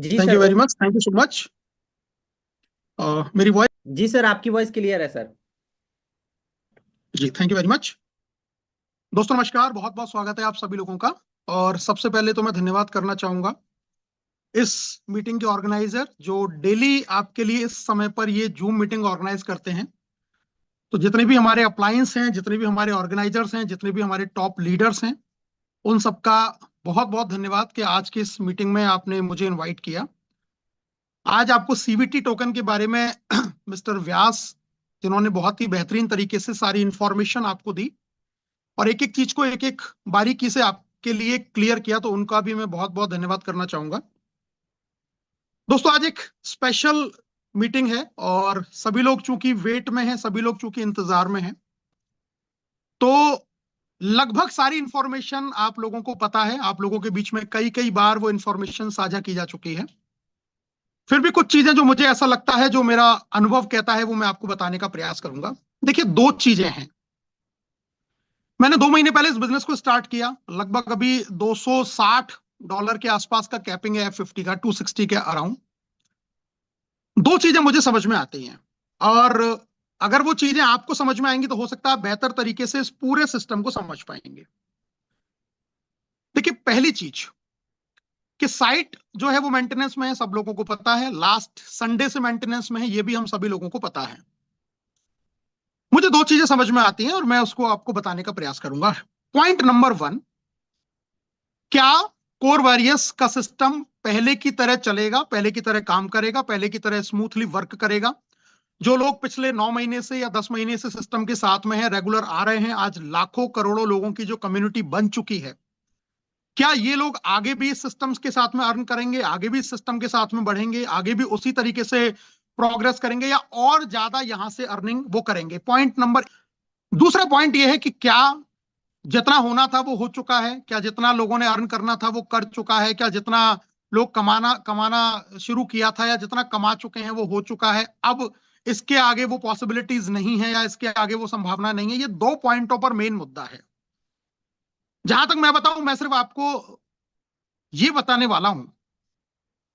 Ji thank sir. You very much, thank you so much. मेरी voice? जी sir, आपकी voice clear है sir. जी, थैंक यू वेरी मच। दोस्तों नमस्कार, बहुत बहुत स्वागत है आप सभी लोगों का। और सबसे पहले तो मैं धन्यवाद करना चाहूंगा इस मीटिंग के ऑर्गेनाइजर जो डेली आपके लिए इस समय पर ये जूम मीटिंग ऑर्गेनाइज करते हैं। तो जितने भी हमारे अप्लायंस हैं, जितने भी हमारे ऑर्गेनाइजर्स हैं, जितने भी हमारे टॉप लीडर्स हैं, उन सबका बहुत बहुत धन्यवाद कि आज की इस मीटिंग में आपने मुझे इन्वाइट किया। आज आपको सीवीटी टोकन के बारे में मिस्टर व्यास, जिन्होंने बहुत ही बेहतरीन तरीके से सारी इंफॉर्मेशन आपको दी और एक एक चीज को एक एक बारीकी से आपके लिए क्लियर किया, तो उनका भी मैं बहुत बहुत धन्यवाद करना चाहूंगा। दोस्तों आज एक स्पेशल मीटिंग है और सभी लोग चूंकि वेट में हैं, सभी लोग चूंकि इंतजार में हैं, तो लगभग सारी इंफॉर्मेशन आप लोगों को पता है। आप लोगों के बीच में कई कई बार वो इंफॉर्मेशन साझा की जा चुकी है। फिर भी कुछ चीजें जो मुझे ऐसा लगता है, जो मेरा अनुभव कहता है, वो मैं आपको बताने का प्रयास करूंगा। देखिए, दो चीजें हैं। मैंने 2 महीने पहले इस बिजनेस को स्टार्ट किया। लगभग अभी $260 के आसपास का कैपिंग है, F50 का, 260 के अराउंड। दो चीजें मुझे समझ में आती हैं, और अगर वो चीजें आपको समझ में आएंगी तो हो सकता है बेहतर तरीके से इस पूरे सिस्टम को समझ पाएंगे। देखिए, पहली चीज कि साइट जो है वो मेंटेनेंस में है, सब लोगों को पता है। लास्ट संडे से मेंटेनेंस में है, ये भी हम सभी लोगों को पता है। मुझे दो चीजें समझ में आती हैं और मैं उसको आपको बताने का प्रयास करूंगा। पॉइंट नंबर 1, क्या कोर वॉरियर्स का सिस्टम पहले की तरह चलेगा, पहले की तरह काम करेगा, पहले की तरह स्मूथली वर्क करेगा? जो लोग पिछले 9 महीने से या 10 महीने से सिस्टम के साथ में हैं, रेगुलर आ रहे हैं, आज लाखों करोड़ों लोगों की जो कम्युनिटी बन चुकी है, क्या ये लोग आगे भी इस सिस्टम के साथ में अर्न करेंगे, आगे भी इस सिस्टम के साथ में बढ़ेंगे, आगे भी उसी तरीके से प्रोग्रेस करेंगे, या और ज्यादा यहां से अर्निंग वो करेंगे? Point number. दूसरा पॉइंट ये है कि क्या जितना होना था वो हो चुका है? क्या जितना लोगों ने अर्न करना था वो कर चुका है? क्या जितना लोग कमाना कमाना शुरू किया था या जितना कमा चुके हैं वो हो चुका है? अब इसके आगे वो पॉसिबिलिटीज नहीं है या इसके आगे वो संभावना नहीं है? ये दो पॉइंटों पर मेन मुद्दा है। जहां तक मैं बताऊं, मैं सिर्फ आपको ये बताने वाला हूं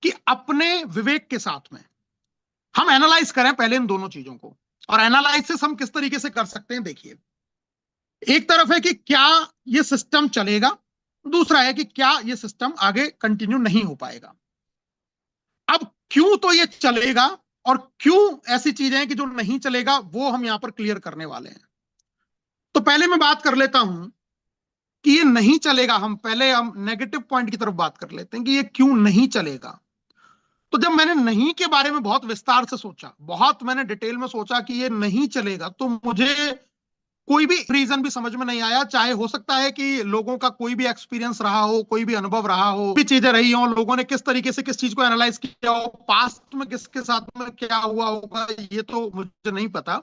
कि अपने विवेक के साथ में हम एनालाइज करें पहले इन दोनों चीजों को। और एनालाइसिस हम किस तरीके से कर सकते हैं, देखिए। एक तरफ है कि क्या ये सिस्टम चलेगा, दूसरा है कि क्या ये सिस्टम आगे कंटिन्यू नहीं हो पाएगा। अब क्यों तो ये चलेगा और क्यों ऐसी चीजें हैं कि जो नहीं चलेगा, वो हम यहां पर क्लियर करने वाले हैं। तो पहले मैं बात कर लेता हूं कि ये नहीं चलेगा। हम नेगेटिव पॉइंट की तरफ बात कर लेते हैं कि ये क्यों नहीं चलेगा। तो जब मैंने नहीं के बारे में बहुत विस्तार से सोचा, बहुत मैंने डिटेल में सोचा कि ये नहीं चलेगा, तो मुझे कोई भी रीजन भी समझ में नहीं आया। चाहे हो सकता है कि लोगों का कोई भी एक्सपीरियंस रहा हो, कोई भी अनुभव रहा हो, भी चीजें रही हो, लोगों ने किस तरीके से किस चीज को एनालाइज किया हो, पास्ट में किसके साथ में क्या हुआ होगा, ये तो मुझे नहीं पता।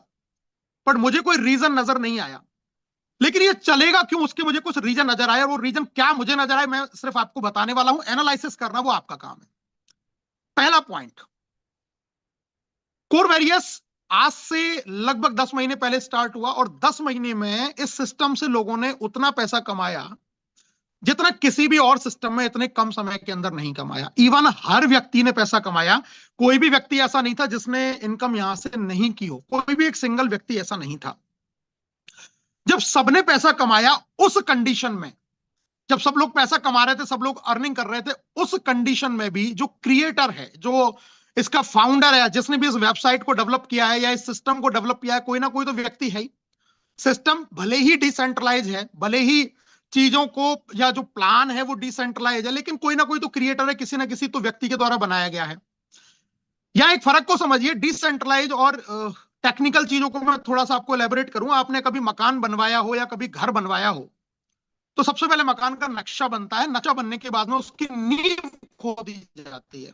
पर मुझे कोई रीजन नजर नहीं आया। लेकिन ये चलेगा क्यों, उसके मुझे कुछ रीजन नजर आए, और वो रीजन क्या मुझे नजर आए, मैं सिर्फ आपको बताने वाला हूं। एनालिसिस करना वो आपका काम है। पहला पॉइंट, कोर वेरियस आज से लगभग 10 महीने पहले स्टार्ट हुआ, और 10 महीने में इस सिस्टम से लोगों ने उतना पैसा कमाया जितना किसी भी और सिस्टम में इतने कम समय के अंदर नहीं कमाया। इवन हर व्यक्ति ने पैसा कमाया। कोई भी व्यक्ति ऐसा नहीं था जिसने इनकम यहां से नहीं की हो। कोई भी एक सिंगल व्यक्ति ऐसा नहीं था। जब सबने पैसा कमाया उस कंडीशन में, जब सब लोग पैसा कमा रहे थे, सब लोग अर्निंग कर रहे थे, उस कंडीशन में भी जो क्रिएटर है, जो इसका फाउंडर है, जिसने भी इस वेबसाइट को डेवलप किया है या इस सिस्टम को डेवलप किया है, कोई ना कोई तो व्यक्ति है ही। सिस्टम भले ही डिसेंट्रलाइज है, भले ही चीजों को या जो प्लान है वो डिसेंट्रलाइज है, लेकिन कोई ना कोई तो क्रिएटर है, किसी ना किसी तो व्यक्ति के द्वारा बनाया गया है। यहाँ एक फर्क को समझिए, डिसेंट्रलाइज और टेक्निकल चीजों को मैं थोड़ा सा आपको एलेबोरेट करूं। आपने कभी मकान बनवाया हो या कभी घर बनवाया हो, तो सबसे पहले मकान का नक्शा बनता है। नक्शा बनने के बाद में उसकी नींव खोदी जाती है,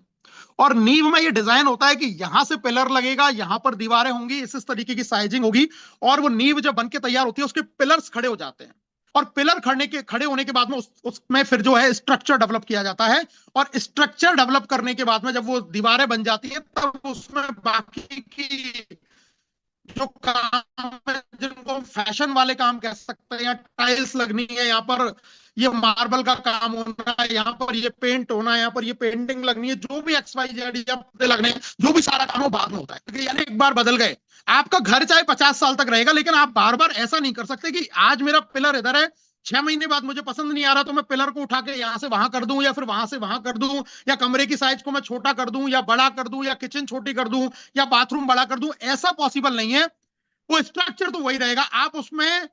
और नींव में ये डिजाइन होता है कि यहां से पिलर लगेगा, यहां पर दीवारें होंगी, इस तरीके की साइजिंग होगी। और वो नींव जब बन के तैयार होती है, उसके पिलर्स खड़े हो जाते हैं। और पिलर खड़े होने के बाद में उसमें फिर जो है स्ट्रक्चर डेवलप किया जाता है। और स्ट्रक्चर डेवलप करने के बाद में जब वो दीवारें बन जाती है, तब उसमें बाकी की जो काम है, जिनको हम फैशन वाले काम कह सकते हैं, या टाइल्स लगनी है, यहाँ पर ये मार्बल का काम होना है, यहाँ पर ये पेंट होना है, यहाँ पर ये पेंटिंग लगनी है, जो भी XYZ या पर्दे लगने हैं, जो भी सारा काम हो बाद में होता है। यानी एक बार बदल गए, आपका घर चाहे 50 साल तक रहेगा, लेकिन आप बार बार ऐसा नहीं कर सकते कि आज मेरा पिलर इधर है, 6 महीने बाद मुझे पसंद नहीं आ रहा तो मैं पिलर को उठा के यहां से वहां कर दूं, या फिर वहां से वहां कर दूं, या कमरे की साइज को मैं छोटा कर दूं या बड़ा कर दूं, या किचन छोटी कर दूं, या बाथरूम बड़ा कर दूं। ऐसा पॉसिबल नहीं है। वो स्ट्रक्चर तो वही रहेगा, आप उसमें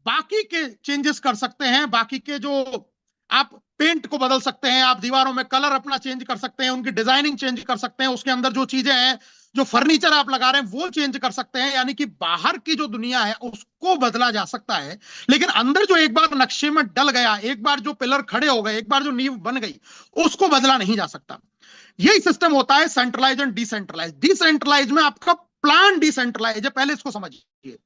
बाकी के चेंजेस कर सकते हैं, बाकी के जो आप पेंट को बदल सकते हैं, आप दीवारों में कलर अपना चेंज कर सकते हैं, उनकी डिजाइनिंग चेंज कर सकते हैं, उसके अंदर जो चीजें हैं, जो फर्नीचर आप लगा रहे हैं वो चेंज कर सकते हैं। यानी कि बाहर की जो दुनिया है उसको बदला जा सकता है, लेकिन अंदर जो एक बार नक्शे में डल गया, एक बार जो पिलर खड़े हो गए, एक बार जो नींव बन गई, उसको बदला नहीं जा सकता। यही सिस्टम होता है सेंट्रलाइज एंड डिसेंट्रलाइज। डिसेंट्रलाइज में आपका प्लान डिसेंट्रलाइज है, पहले इसको समझिए।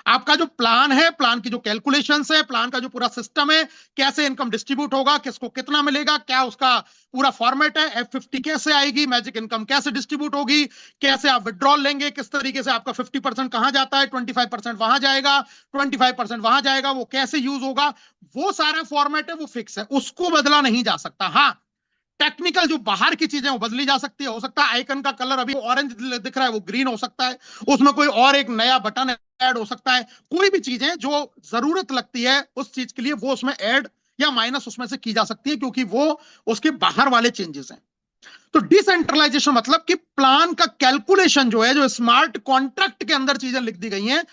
आपका जो प्लान है, प्लान की जो कैलकुलेशंस है, प्लान का जो पूरा सिस्टम है, कैसे इनकम डिस्ट्रीब्यूट होगा, किसको कितना मिलेगा, क्या उसका पूरा फॉर्मेट है, F50 कैसे आएगी, मैजिक इनकम कैसे डिस्ट्रीब्यूट होगी, कैसे आप विड्रॉल लेंगे, किस तरीके से आपका 50% कहां जाता है, 25% वहां जाएगा, 25% वहां जाएगा, वो कैसे यूज होगा, वो सारा फॉर्मेट है, वो फिक्स है, उसको बदला नहीं जा सकता। हाँ, टेक्निकल जो बाहर की चीजें वो बदली जा सकती है। हो सकता है आइकन का कलर अभी ऑरेंज दिख रहा है, वो ग्रीन हो सकता है, उसमें कोई और एक नया बटन ऐड हो सकता है। कोई भी चीजें जो जरूरत लगती है उस चीज के लिए वो उसमें ऐड या माइनस उसमें से की जा सकती है, क्योंकि वो उसके बाहर वाले चेंजेस हैं। तो डिसेंट्रलाइजेशन मतलब कि प्लान का कैलकुलेशन जो है, जो स्मार्ट कॉन्ट्रैक्ट के अंदर चीजें लिख दी गई हैं,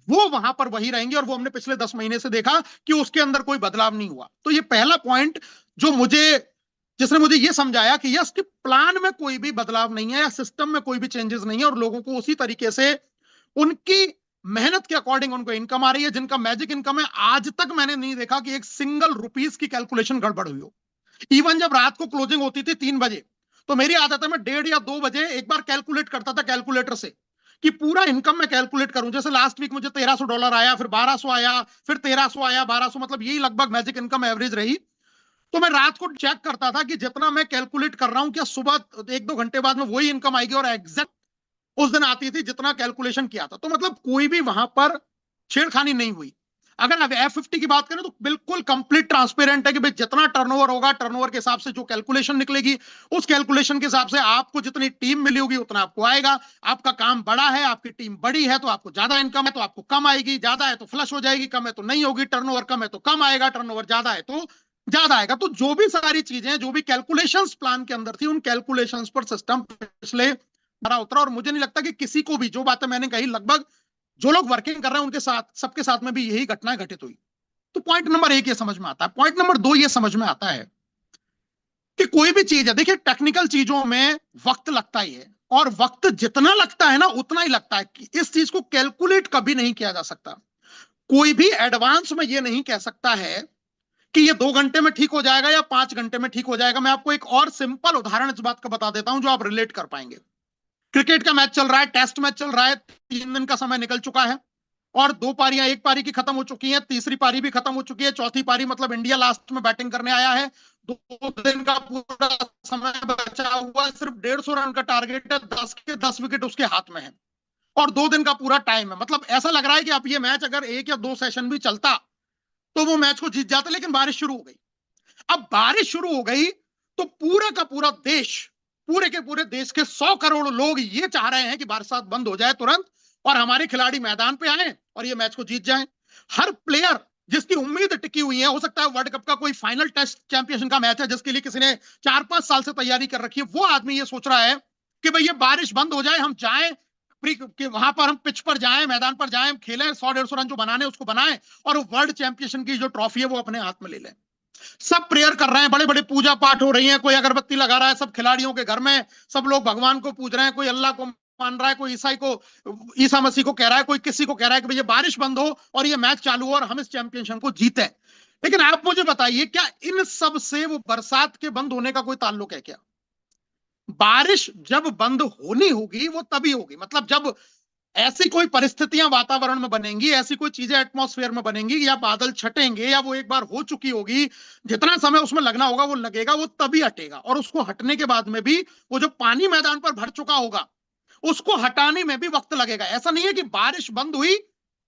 वो वहां पर वही रहेंगी, और वो हमने पिछले 10 महीने से देखा कि उसके अंदर कोई बदलाव नहीं हुआ। तो ये पहला पॉइंट जो जिसने मुझे ये समझाया कि यस, कि प्लान में कोई भी बदलाव नहीं है या सिस्टम में कोई भी चेंजेस नहीं है, और लोगों को उसी तरीके से उनकी मेहनत के अकॉर्डिंग उनको इनकम आ रही है। जिनका मैजिक इनकम है, आज तक मैंने नहीं देखा कि एक सिंगल रुपीस की कैलकुलेशन गड़बड़ हुई हो। इवन जब रात को क्लोजिंग होती थी 3 बजे, तो मेरी आदत है मैं 1:30 या 2 बजे एक बार कैलकुलेट करता था कैलकुलेटर से, कि पूरा इनकम मैं कैलकुलेट करूं। जैसे लास्ट वीक मुझे $1300 आया, फिर 1200 आया, फिर 1300 आया, 1200, मतलब यही लगभग मैजिक इनकम एवरेज रही। तो मैं रात को चेक करता था कि जितना मैं कैलकुलेट कर रहा हूं, क्या सुबह 1-2 घंटे बाद में वही इनकम आएगी, और एग्जैक्ट उस दिन आती थी जितना कैलकुलेशन किया था। तो मतलब कोई भी वहां पर छेड़खानी नहीं हुई। अगर आप F50 की बात करें तो बिल्कुल कंप्लीट ट्रांसपेरेंट है कि भाई जितना टर्नओवर होगा, टर्नओवर के हिसाब से जो कैलकुलेशन निकलेगी, उस कैलकुलेशन के हिसाब से आपको जितनी टीम मिली होगी उतना आपको आएगा। आपका काम बड़ा है, आपकी टीम बड़ी है, तो आपको ज्यादा इनकम है तो आपको कम आएगी, ज्यादा है तो फ्लश हो जाएगी, कम है तो नहीं होगी, टर्नओवर कम है तो कम आएगा, टर्नओवर ज्यादा है तो ज्यादा आएगा। तो जो भी सारी चीजें, जो भी कैलकुलेशंस प्लान के अंदर थी, उन कैलकुलेशंस पर सिस्टम पिछले भरा उतरा, और मुझे नहीं लगता कि किसी को भी, जो बातें मैंने कही, लगभग जो लोग वर्किंग कर रहे हैं उनके साथ, सबके साथ में भी यही घटना घटित हुई। तो पॉइंट नंबर 1 ये समझ में आता है। पॉइंट नंबर 2 ये समझ में आता है कि कोई भी चीज है, देखिए टेक्निकल चीजों में वक्त लगता ही है, और वक्त जितना लगता है ना उतना ही लगता है कि इस चीज को कैलकुलेट कभी नहीं किया जा सकता। कोई भी एडवांस में ये नहीं कह सकता है कि ये 2 घंटे में ठीक हो जाएगा या 5 घंटे में ठीक हो जाएगा। मैं आपको एक और सिंपल उदाहरण इस बात का बता देता हूं जो आप रिलेट कर पाएंगे। क्रिकेट का मैच चल रहा है, टेस्ट मैच चल रहा है, 3 दिन का समय निकल चुका है, और 2 पारियां, एक पारी की खत्म हो चुकी है, तीसरी पारी भी खत्म हो चुकी है, चौथी पारी मतलब इंडिया लास्ट में बैटिंग करने आया है। 2 दिन का पूरा समय बचा हुआ है, सिर्फ 150 रन का टारगेट है, 10 के 10 विकेट उसके हाथ में है, और 2 दिन का पूरा टाइम है। मतलब ऐसा लग रहा है कि आप ये मैच अगर 1 या 2 सेशन भी चलता तो वो मैच को जीत जाता, लेकिन बारिश शुरू हो गई। अब बारिश शुरू हो गई तो पूरा का पूरा देश, पूरे के पूरे देश के 100 करोड़ लोग ये चाह रहे हैं कि बरसात बंद हो जाए तुरंत, और हमारे खिलाड़ी मैदान पे आए और ये मैच को जीत जाएं। हर प्लेयर जिसकी उम्मीद टिकी हुई है, हो सकता है वर्ल्ड कप का कोई फाइनल टेस्ट चैंपियनशिप का मैच है जिसके लिए किसी ने 4-5 साल से तैयारी कर रखी है, वो आदमी ये सोच रहा है कि भाई ये बारिश बंद हो जाए, हम जाएं कि वहां पर, हम पिच पर जाएं, मैदान पर जाएं, खेलें, 100-150 रन जो बनाने उसको बनाएं, और वर्ल्ड चैंपियनशिप की जो ट्रॉफी है वो अपने हाथ में ले लें। सब प्रेयर कर रहे हैं, बड़े बड़े पूजा पाठ हो रही है, कोई अगरबत्ती लगा रहा है, सब खिलाड़ियों के घर में सब लोग भगवान को पूज रहे हैं, कोई अल्लाह को मान रहा है, कोई ईसाई को, ईसा मसीह को कह रहा है, कोई किसी को कह रहा है कि भैया बारिश बंद हो और ये मैच चालू हो और हम इस चैंपियनशिप को जीते। लेकिन आप मुझे बताइए, क्या इन सब से वो बरसात के बंद होने का कोई ताल्लुक है क्या? बारिश जब बंद होनी होगी वो तभी होगी, मतलब जब ऐसी कोई परिस्थितियां वातावरण में बनेंगी, ऐसी कोई चीजें एटमॉस्फेयर में बनेंगी, या बादल छटेंगे, या वो एक बार हो चुकी होगी, जितना समय उसमें लगना होगा वो लगेगा, वो तभी हटेगा। और उसको हटने के बाद में भी वो जो पानी मैदान पर भर चुका होगा उसको हटाने में भी वक्त लगेगा। ऐसा नहीं है कि बारिश बंद हुई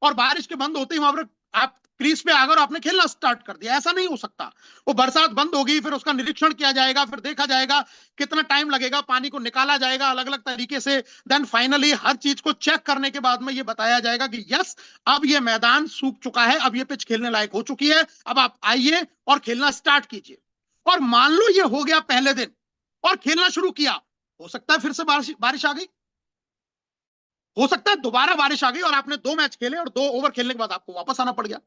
और बारिश के बंद होते ही वहां पर आप क्रीज पे आ गए और आपने खेलना स्टार्ट कर दिया, ऐसा नहीं हो सकता। वो बरसात बंद होगी, फिर उसका निरीक्षण किया जाएगा, फिर देखा जाएगा कितना टाइम लगेगा, पानी को निकाला जाएगा अलग अलग तरीके से, देन फाइनली हर चीज को चेक करने के बाद में ये बताया जाएगा कि यस, अब ये मैदान सूख चुका है, अब ये पिच खेलने लायक हो चुकी है, अब आप आइए और खेलना स्टार्ट कीजिए। और मान लो ये हो गया पहले दिन और खेलना शुरू किया, हो सकता है फिर से बारिश बारिश आ गई, हो सकता है दोबारा बारिश आ गई और आपने 2 मैच खेले और 2 ओवर खेलने के बाद आपको वापस आना पड़ गया।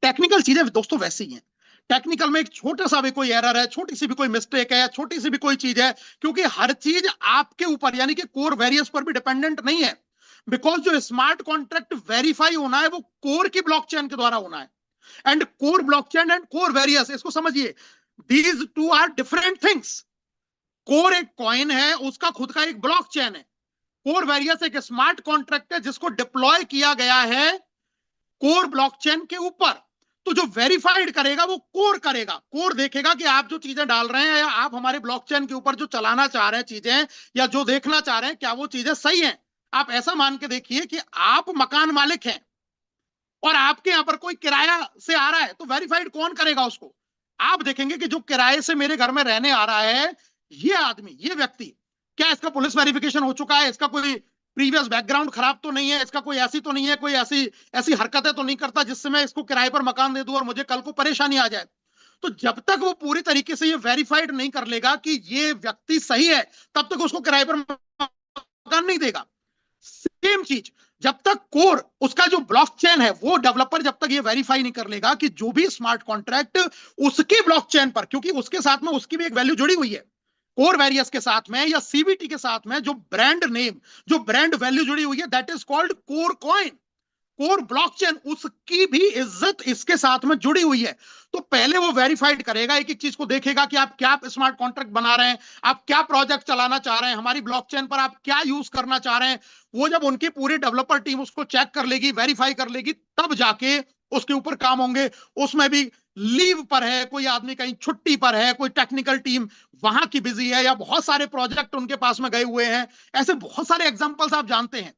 टेक्निकल चीजें दोस्तों वैसी ही हैं। टेक्निकल में एक छोटा सा भी कोई एरर है, छोटी सी भी कोई मिस्टेक है, छोटी सी भी कोई चीज है, क्योंकि हर चीज आपके ऊपर यानी कि कोर वेरियस पर भी डिपेंडेंट नहीं है। बिकॉज जो स्मार्ट कॉन्ट्रैक्ट वेरीफाई होना है वो कोर की ब्लॉकचेन के द्वारा होना है। And core blockchain and core various, इसको समझिए, these two are different things. Core एक कॉइन है, उसका खुद का एक ब्लॉकचेन है। कोर वेरियस एक स्मार्ट कॉन्ट्रैक्ट है जिसको डिप्लॉय किया गया है कोर ब्लॉकचेन के ऊपर। तो जो वेरीफाइड करेगा वो कोर करेगा, कोर देखेगा कि आप जो चीजें डाल रहे हैं या आप हमारे ब्लॉकचेन के ऊपर जो चलाना चाह रहे हैं चीजें या जो देखना चाह रहे हैं क्या वो चीजें सही हैं। आप ऐसा मान के देखिए कि आप मकान मालिक हैं और आपके यहां पर कोई किराया से आ रहा है, तो वेरीफाइड कौन करेगा उसको? आप देखेंगे कि जो किराए से मेरे घर में रहने आ रहा है, ये आदमी, ये व्यक्ति, क्या इसका पुलिस वेरिफिकेशन हो चुका है, इसका कोई प्रीवियस बैकग्राउंड खराब तो नहीं है, इसका कोई ऐसी तो नहीं है, कोई ऐसी ऐसी हरकतें तो नहीं करता जिससे मैं इसको किराए पर मकान दे दूं और मुझे कल को परेशानी आ जाए। तो जब तक वो पूरी तरीके से ये वेरीफाइड नहीं कर लेगा कि ये व्यक्ति सही है, तब तक उसको किराए पर मकान नहीं देगा। सेम चीज, जब तक कोर उसका जो ब्लॉकचेन है वो डेवलपर जब तक ये वेरीफाई नहीं कर लेगा कि जो भी स्मार्ट कॉन्ट्रैक्ट उसके ब्लॉकचेन पर, क्योंकि उसके साथ में उसकी भी एक वैल्यू जुड़ी हुई है, कोर वेरियस के साथ में या सीबीटी के साथ में जो ब्रांड नेम, जो ब्रांड वैल्यू जुड़ी हुई है, that is called core coin, core blockchain, उसकी भी इज्जत इसके साथ में जुड़ी हुई है। तो पहले वो वेरीफाइड करेगा, एक एक चीज को देखेगा कि आप क्या स्मार्ट कॉन्ट्रैक्ट बना रहे हैं, आप क्या प्रोजेक्ट चलाना चाह रहे हैं, हमारी ब्लॉकचेन पर आप क्या यूज करना चाह रहे हैं। वो जब उनकी पूरी डेवलपर टीम उसको चेक कर लेगी, वेरीफाई कर लेगी, तब जाके उसके ऊपर काम होंगे। उसमें भी लीव पर है, कोई आदमी कहीं छुट्टी पर है, कोई टेक्निकल टीम वहां की बिजी है, या बहुत सारे प्रोजेक्ट उनके पास में गए हुए हैं। ऐसे बहुत सारे एग्जांपल्स आप जानते हैं।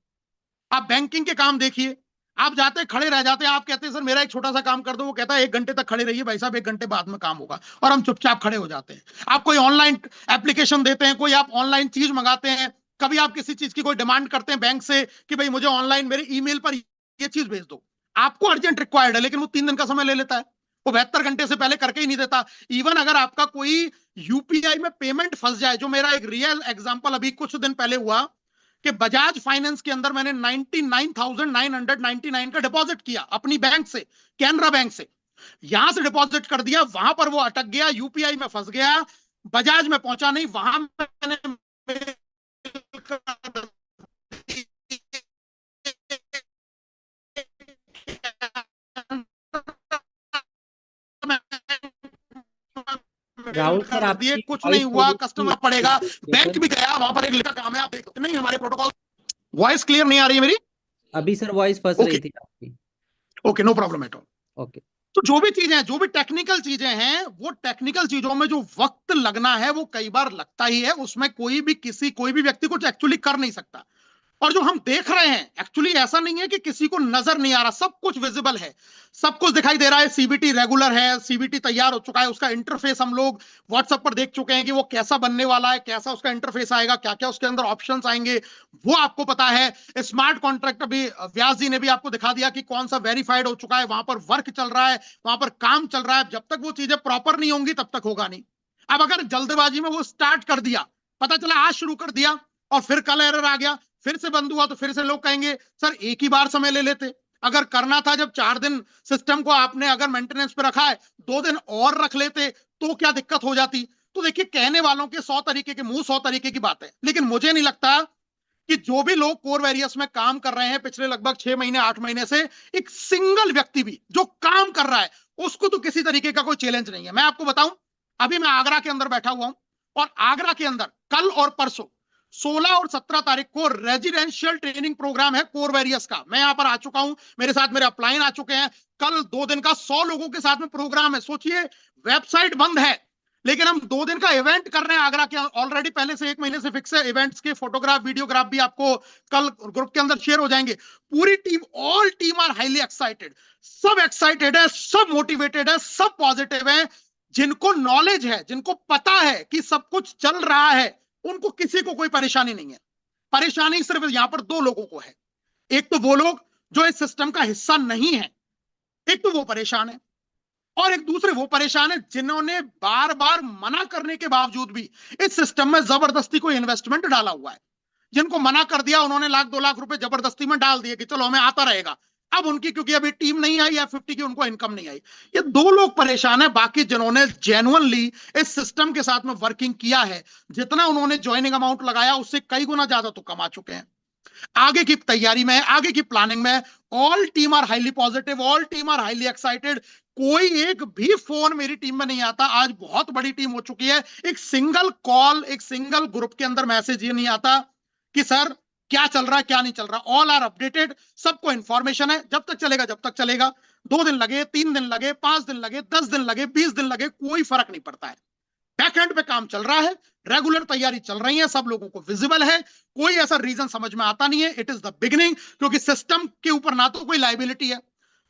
आप बैंकिंग के काम देखिए, आप जाते खड़े रह जाते हैं, आप कहते हैं सर मेरा एक छोटा सा काम कर दो, वो कहता है 1 घंटे तक खड़े रहिए भाई साहब, 1 घंटे बाद में काम होगा, और हम चुपचाप खड़े हो जाते हैं। आप कोई ऑनलाइन एप्लीकेशन देते हैं, कोई आप ऑनलाइन चीज मंगाते हैं, कभी आप किसी चीज की कोई डिमांड करते हैं बैंक से कि भाई मुझे ऑनलाइन मेरे ईमेल पर ये चीज भेज दो, आपको अर्जेंट रिक्वायर्ड है, लेकिन वो 3 दिन का समय ले लेता है, वो 72 घंटे से पहले करके ही नहीं देता। इवन अगर आपका कोई यूपीआई में पेमेंट फंस जाए, जो मेरा एक रियल एग्जांपल अभी कुछ दिन पहले हुआ कि बजाज फाइनेंस के अंदर मैंने 99,999 का डिपॉजिट किया अपनी बैंक से, कैनरा बैंक से, यहां से डिपॉजिट कर दिया, वहां पर वो अटक गया, यूपीआई में फंस गया, बजाज में पहुंचा नहीं, वहां मैंने राहुल सर कर दिए, आपकी कुछ वॉइस नहीं हुआ, थोड़ी कस्टमर पड़ेगा, बैंक भी गया, वहां पर एक लिखा काम है, आप देख नहीं हमारे प्रोटोकॉल। वॉइस क्लियर नहीं आ रही है मेरी? अभी सर वॉइस फंस रही ओके थी आपकी। Okay, no problem at all. Okay. तो जो भी चीजें हैं, जो भी टेक्निकल चीजें हैं, वो टेक्निकल चीजों में जो वक्त लगना है वो कई बार लगता ही है, उसमें कोई भी व्यक्ति कुछ एक्चुअली कर नहीं सकता। और जो हम देख रहे हैं एक्चुअली ऐसा नहीं है कि किसी को नजर नहीं आ रहा, सब कुछ विजिबल है, सब कुछ दिखाई दे रहा है। सीबीटी रेगुलर है, सीबीटी तैयार हो चुका है, उसका इंटरफेस हम लोग व्हाट्सएप पर देख चुके हैं कि वो कैसा बनने वाला है, कैसा उसका इंटरफेस आएगा, क्या क्या उसके अंदर ऑप्शंस आएंगे, वो आपको पता है। स्मार्ट कॉन्ट्रैक्ट अभी व्यास जी ने भी आपको दिखा दिया कि कौन सा वेरीफाइड हो चुका है, वहां पर वर्क चल रहा है, वहां पर काम चल रहा है। जब तक वो चीजें प्रॉपर नहीं होंगी तब तक होगा नहीं। अब अगर जल्दबाजी में वो स्टार्ट कर दिया, पता चला आज शुरू कर दिया और फिर कल एरर आ गया, फिर से बंद हुआ, तो फिर से लोग कहेंगे सर एक ही बार समय ले लेते। अगर करना था जब 4 दिन सिस्टम को आपने अगर मेंटेनेंस पे रखा है, 2 दिन और रख लेते तो क्या दिक्कत हो जाती। तो देखिए, कहने वालों के 100 तरीके के मुंह, 100 तरीके की बात है, लेकिन मुझे नहीं लगता कि जो भी लोग कोर वेरियस में काम कर रहे हैं पिछले लगभग 6 महीने 8 महीने से, एक सिंगल व्यक्ति भी जो काम कर रहा है उसको तो किसी तरीके का कोई चैलेंज नहीं है। मैं आपको बताऊं, अभी मैं आगरा के अंदर बैठा हुआ हूं और आगरा के अंदर कल और परसों 16 और 17 तारीख को रेजिडेंशियल ट्रेनिंग प्रोग्राम है कोर वेरियस का। मैं यहां पर आ चुका हूं, मेरे साथ मेरे अपलाइन आ चुके हैं। कल 2 दिन का 100 लोगों के साथ में प्रोग्राम है। सोचिए, वेबसाइट बंद है, लेकिन हम 2 दिन का इवेंट कर रहे हैं आगरा के, ऑलरेडी पहले से 1 महीने से फिक्स है। इवेंट्स के फोटोग्राफ वीडियोग्राफ भी आपको कल ग्रुप के अंदर शेयर हो जाएंगे। पूरी team, all team are highly excited, सब एक्साइटेड है, सब मोटिवेटेड है, सब पॉजिटिव है। जिनको नॉलेज है, जिनको पता है कि सब कुछ चल रहा है, उनको किसी को कोई परेशानी नहीं है। परेशानी सिर्फ यहां पर 2 लोगों को है। एक तो वो लोग जो इस सिस्टम का हिस्सा नहीं है, एक तो वो परेशान है, और एक दूसरे वो परेशान है जिन्होंने बार बार मना करने के बावजूद भी इस सिस्टम में जबरदस्ती कोई इन्वेस्टमेंट डाला हुआ है। जिनको मना कर दिया उन्होंने 1-2 लाख रुपए जबरदस्ती में डाल दिए कि चलो हमें आता रहेगा। अब उनकी, क्योंकि अभी टीम नहीं आई या 50 की, उनको इनकम नहीं आई। ये 2 लोग परेशान है। बाकी जिन्होंने जेन्युइनली इस सिस्टम के साथ में वर्किंग किया है, जितना उन्होंने ज्वाइनिंग अमाउंट लगाया उससे कई गुना ज्यादा तो कमा चुके हैं। आगे की तैयारी में, आगे की प्लानिंग में, all team are highly positive, all team are highly excited. कोई एक भी फोन मेरी टीम में नहीं आता। आज बहुत बड़ी टीम हो चुकी है। एक सिंगल कॉल, एक सिंगल ग्रुप के अंदर मैसेज ये नहीं आता कि सर क्या चल रहा है, क्या नहीं चल रहा। ऑल आर अपडेटेड, सबको इंफॉर्मेशन है। जब तक चलेगा, जब तक चलेगा। 2 दिन लगे, 3 दिन लगे, 5 दिन लगे, 10 दिन लगे, 20 दिन लगे, कोई फर्क नहीं पड़ता है। बैकएंड पे काम चल रहा है, रेगुलर तैयारी चल रही है, सब लोगों को विजिबल है। कोई ऐसा रीजन समझ में आता नहीं है। इट इज द बिगिनिंग, क्योंकि सिस्टम के ऊपर ना तो कोई लाइबिलिटी है,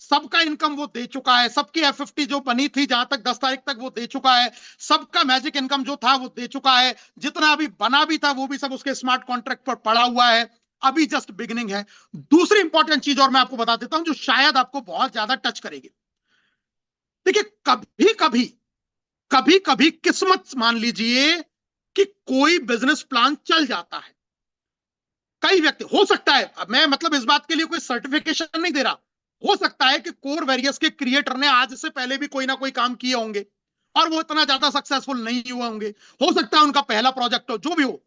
सबका इनकम वो दे चुका है, सबकी F50 जो बनी थी जहां तक 10 तारीख तक वो दे चुका है, सबका मैजिक इनकम जो था वो दे चुका है, जितना अभी बना भी था वो भी सब उसके स्मार्ट कॉन्ट्रैक्ट पर पड़ा हुआ है। अभी जस्ट बिगिनिंग है। दूसरी इंपॉर्टेंट चीज और मैं आपको बता देता हूं जो शायद आपको बहुत ज्यादा टच करेगी। देखिए, कभी कभी, कभी कभी किस्मत मान लीजिए कि कोई बिजनेस प्लान चल जाता है। कई व्यक्ति, हो सकता है, अब मैं मतलब इस बात के लिए कोई सर्टिफिकेशन नहीं दे रहा, हो सकता है कि कोर वेरियस के क्रिएटर ने आज से पहले भी कोई ना कोई काम किए होंगे और वो इतना ज्यादा सक्सेसफुल नहीं हुए होंगे। हो सकता है उनका पहला प्रोजेक्ट हो, जो भी हो।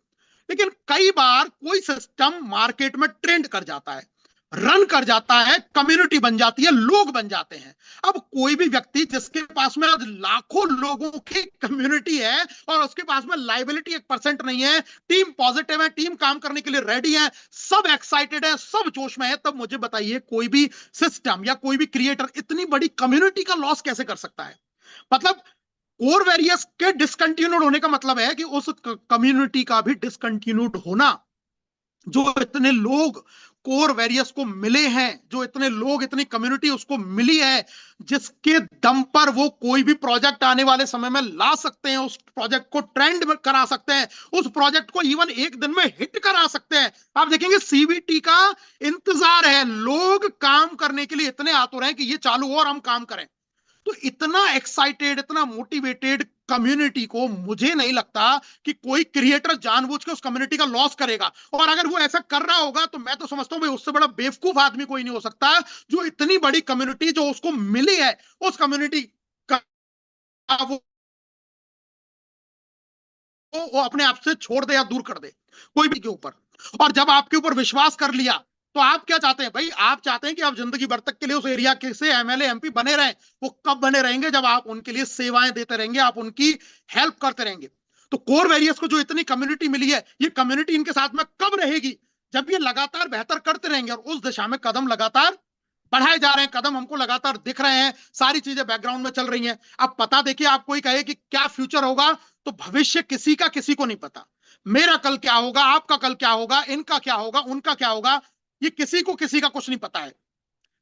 लेकिन कई बार कोई सिस्टम मार्केट में ट्रेंड कर जाता है, रन कर जाता है, कम्युनिटी बन जाती है, लोग बन जाते हैं। अब कोई भी व्यक्ति जिसके पास में आज लाखों लोगों की कम्युनिटी है और उसके पास में लाइबिलिटी 1% नहीं है, टीम पॉजिटिव है, टीम काम करने के लिए रेडी है, सब एक्साइटेड है, सब जोश में है, तब मुझे बताइए कोई भी सिस्टम या कोई भी क्रिएटर इतनी बड़ी कम्युनिटी का लॉस कैसे कर सकता है। मतलब कोर वेरियस के डिसकंटिन्यूड होने का मतलब है कि उस कम्युनिटी का भी डिसकंटिन्यूड होना। जो इतने लोग कोर वेरियस को मिले हैं, जो इतने लोग, इतनी कम्युनिटी उसको मिली है, जिसके दम पर वो कोई भी प्रोजेक्ट आने वाले समय में ला सकते हैं, उस प्रोजेक्ट को ट्रेंड में करा सकते हैं, उस प्रोजेक्ट को इवन एक दिन में हिट करा सकते हैं। आप देखेंगे सीवीटी का इंतजार है, लोग काम करने के लिए इतने आतुर हैं कि ये चालू हो और हम काम करें। तो इतना एक्साइटेड, इतना मोटिवेटेड कम्युनिटी को मुझे नहीं लगता कि कोई क्रिएटर जानबूझ के उस कम्युनिटी का लॉस करेगा। और अगर वो ऐसा कर रहा होगा तो मैं तो समझता हूं भाई उससे बड़ा बेवकूफ आदमी कोई नहीं हो सकता, जो इतनी बड़ी कम्युनिटी जो उसको मिली है, उस कम्युनिटी का वो अपने आप से छोड़ दे या दूर कर दे कोई भी के ऊपर। और जब आपके ऊपर विश्वास कर लिया तो आप क्या चाहते हैं भाई? आप चाहते हैं कि आप जिंदगी भर तक के लिए उस एरिया के से एमएलए एमपी बने रहें। वो कब बने रहेंगे? जब आप उनके लिए सेवाएं देते रहेंगे, आप उनकी हेल्प करते रहेंगे। तो कोर वेरियस को जो इतनी कम्युनिटी मिली है, ये कम्युनिटी इनके साथ में कब रहेगी? जब ये लगातार बेहतर करते रहेंगे और उस दिशा में कदम लगातार बढ़ाए जा रहे हैं, कदम हमको लगातार दिख रहे हैं, सारी चीजें बैकग्राउंड में चल रही हैं। अब पता देखिए, आप कोई कहे कि क्या फ्यूचर होगा, तो भविष्य किसी का किसी को नहीं पता। मेरा कल क्या होगा, आपका कल क्या होगा, इनका क्या होगा, उनका क्या होगा, ये किसी को किसी का कुछ नहीं पता है।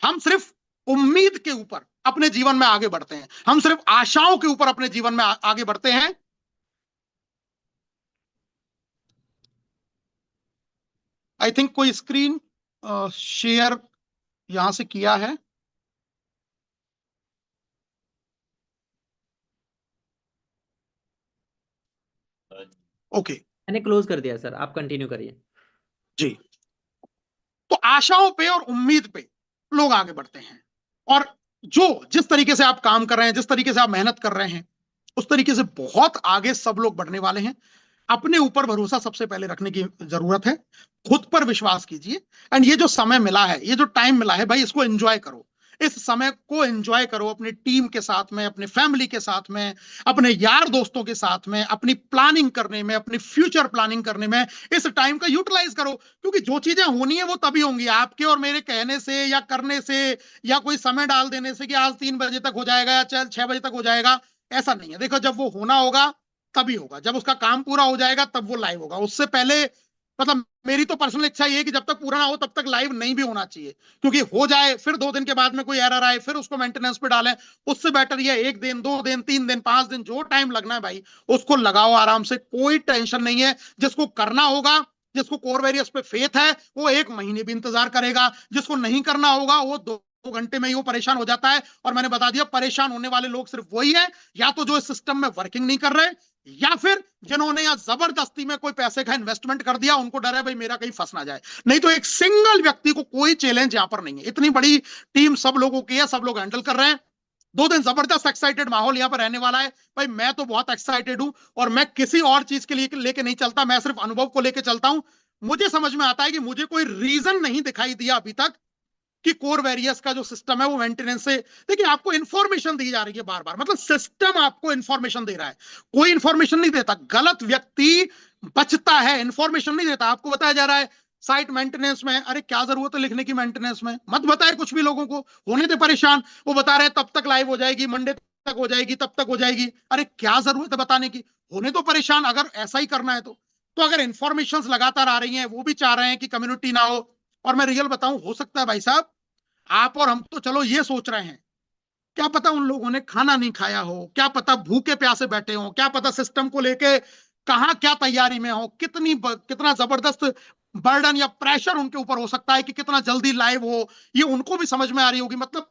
हम सिर्फ उम्मीद के ऊपर अपने जीवन में आगे बढ़ते हैं, हम सिर्फ आशाओं के ऊपर अपने जीवन में आगे बढ़ते हैं। आई थिंक कोई स्क्रीन शेयर यहां से किया है। ओके, मैंने क्लोज कर दिया सर, आप कंटिन्यू करिए। जी। तो आशाओं पे और उम्मीद पे लोग आगे बढ़ते हैं। और जो जिस तरीके से आप काम कर रहे हैं, जिस तरीके से आप मेहनत कर रहे हैं, उस तरीके से बहुत आगे सब लोग बढ़ने वाले हैं। अपने ऊपर भरोसा सबसे पहले रखने की जरूरत है, खुद पर विश्वास कीजिए। एंड ये जो समय मिला है, ये जो टाइम मिला है भाई, इसको एंजॉय करो। इस समय को एंजॉय करो अपनी टीम के साथ में, अपने फैमिली के साथ में, अपने यार दोस्तों के साथ में, अपनी प्लानिंग करने में, अपनी फ्यूचर प्लानिंग करने में इस टाइम का यूटिलाइज करो। क्योंकि जो चीजें होनी है वो तभी होंगी, आपके और मेरे कहने से या करने से या कोई समय डाल देने से कि आज 3 बजे तक हो जाएगा या चल 6 बजे तक हो जाएगा। ऐसा नहीं है। देखो, जब वो होना होगा तभी होगा, जब उसका काम पूरा हो जाएगा तब वो लाइव होगा। उससे पहले मतलब मेरी तो पर्सनल इच्छा ये है कि जब तक पूरा ना हो तब तक लाइव नहीं भी होना चाहिए, क्योंकि हो जाए फिर 2 दिन के बाद में कोई एरर आए फिर उसको मेंटेनेंस पे डालें। उससे बेटर ये 1 दिन 2 दिन 3 दिन 5 दिन जो टाइम लगना है भाई उसको लगाओ आराम से, कोई टेंशन नहीं है। जिसको करना होगा, जिसको कोर वेरियस पे फेथ है, वो 1 महीने भी इंतजार करेगा। जिसको नहीं करना होगा वो 2 घंटे में ही वो परेशान हो जाता है। और मैंने बता दिया, परेशान होने वाले लोग सिर्फ वही है, या तो जो इस सिस्टम में वर्किंग नहीं कर रहे, या फिर जिन्होंने यहां जबरदस्ती में कोई पैसे का इन्वेस्टमेंट कर दिया, उनको डर है भाई मेरा कहीं फंस ना जाए। नहीं तो एक सिंगल व्यक्ति को कोई चैलेंज यहां पर नहीं है। इतनी बड़ी टीम सब लोगों की है, सब लोग हैंडल कर रहे हैं। 2 दिन जबरदस्त एक्साइटेड माहौल यहाँ पर रहने वाला है भाई। मैं तो बहुत एक्साइटेड हूं, और मैं किसी और चीज के लिए लेके नहीं चलता, मैं सिर्फ अनुभव को लेके चलता हूं। मुझे समझ में आता है कि मुझे कोई रीजन नहीं दिखाई दिया अभी तक कि कोर वेरियस का जो सिस्टम है वो मेंटेनेंस से, देखिए आपको इंफॉर्मेशन दी जा रही है बार बार, मतलब सिस्टम आपको इंफॉर्मेशन दे रहा है, कोई इंफॉर्मेशन नहीं देता। गलत व्यक्ति बचता है, इंफॉर्मेशन नहीं देता। आपको बताया जा रहा है साइट मेंटेनेंस में, अरे क्या जरूरत है लिखने की मेंटेनेंस में, मत बताए कुछ भी लोगों को, होने दे परेशान। वो बता रहे हैं तब तक लाइव हो जाएगी, मंडे तक हो जाएगी, तब तक हो जाएगी। अरे क्या जरूरत है बताने की, होने तो परेशान अगर ऐसा ही करना है तो अगर इंफॉर्मेशन लगातार आ रही हैं, वो भी चाह रहे हैं कि कम्युनिटी ना हो। और मैं रियल बताऊं, हो सकता है भाई साहब आप और हम तो चलो ये सोच रहे हैं, क्या पता उन लोगों ने खाना नहीं खाया हो, क्या पता भूखे प्यासे बैठे हो, क्या पता सिस्टम को लेके कहाँ क्या तैयारी में हो, कितना जबरदस्त बर्डन या प्रेशर उनके ऊपर हो सकता है कि कितना जल्दी लाइव हो, ये उनको भी समझ में आ रही होगी। मतलब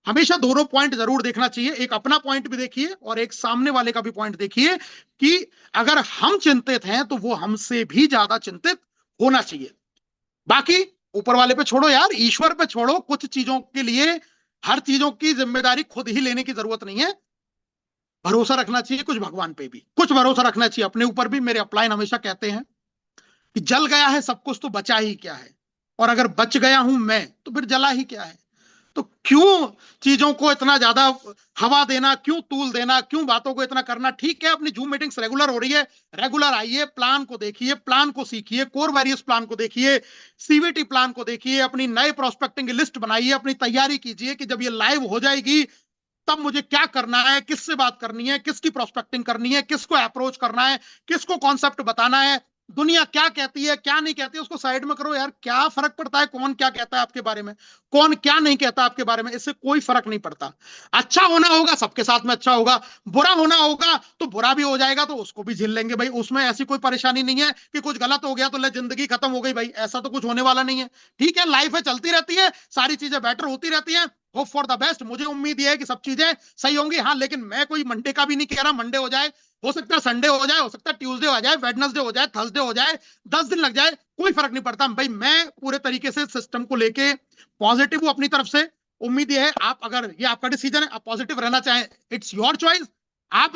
हमेशा दोनों पॉइंट जरूर देखना चाहिए, एक अपना पॉइंट भी देखिए और एक सामने वाले का भी पॉइंट देखिए, कि अगर हम चिंतित हैं तो वो हमसे भी ज्यादा चिंतित होना चाहिए। बाकी ऊपर वाले पे छोड़ो यार, ईश्वर पे छोड़ो, कुछ चीजों के लिए हर चीजों की जिम्मेदारी खुद ही लेने की जरूरत नहीं है। भरोसा रखना चाहिए कुछ भगवान पे भी, कुछ भरोसा रखना चाहिए अपने ऊपर भी। मेरे अपलाइन हमेशा कहते हैं कि जल गया है सब कुछ तो बचा ही क्या है, और अगर बच गया हूं मैं तो फिर जला ही क्या है। तो क्यों चीजों को इतना ज्यादा हवा देना, क्यों तूल देना, क्यों बातों को इतना करना। ठीक है, अपनी जूम मीटिंग्स रेगुलर हो रही है, रेगुलर आइए, प्लान को देखिए, प्लान को सीखिए, कोर वेरियस प्लान को देखिए, सीवीटी प्लान को देखिए, अपनी नए प्रोस्पेक्टिंग की लिस्ट बनाइए, अपनी तैयारी कीजिए कि जब ये लाइव हो जाएगी तब मुझे क्या करना है, किससे बात करनी है, किसकी प्रोस्पेक्टिंग करनी है, किसको अप्रोच करना है, किसको कॉन्सेप्ट बताना है। दुनिया क्या कहती है क्या नहीं कहती है उसको साइड में करो यार, क्या फर्क पड़ता है कौन क्या कहता है आपके बारे में, कौन क्या नहीं कहता आपके बारे में, इससे कोई फर्क नहीं पड़ता। अच्छा होना होगा सबके साथ में अच्छा होगा, बुरा होना होगा तो बुरा भी हो जाएगा, तो उसको भी झेल लेंगे भाई, उसमें ऐसी कोई परेशानी नहीं है कि कुछ गलत हो गया तो ले जिंदगी खत्म हो गई भाई, ऐसा तो कुछ होने वाला नहीं है। ठीक है, लाइफ है, चलती रहती है, सारी चीजें बेटर होती रहती है। होप फॉर द बेस्ट, मुझे उम्मीद है कि सब चीजें सही होंगी। हाँ, लेकिन मैं कोई मंडे का भी नहीं कह रहा मंडे हो जाए, हो सकता है संडे हो जाए, हो सकता है ट्यूसडे हो जाए, वेडनेसडे हो जाए, थर्सडे हो जाए, 10 दिन लग जाए, कोई फर्क नहीं पड़ता भाई। मैं पूरे तरीके से सिस्टम को लेके पॉजिटिव हूं अपनी तरफ से। उम्मीद ये है, आप अगर ये आपका डिसीजन है, आप पॉजिटिव रहना चाहें, इट्स योर चॉइस।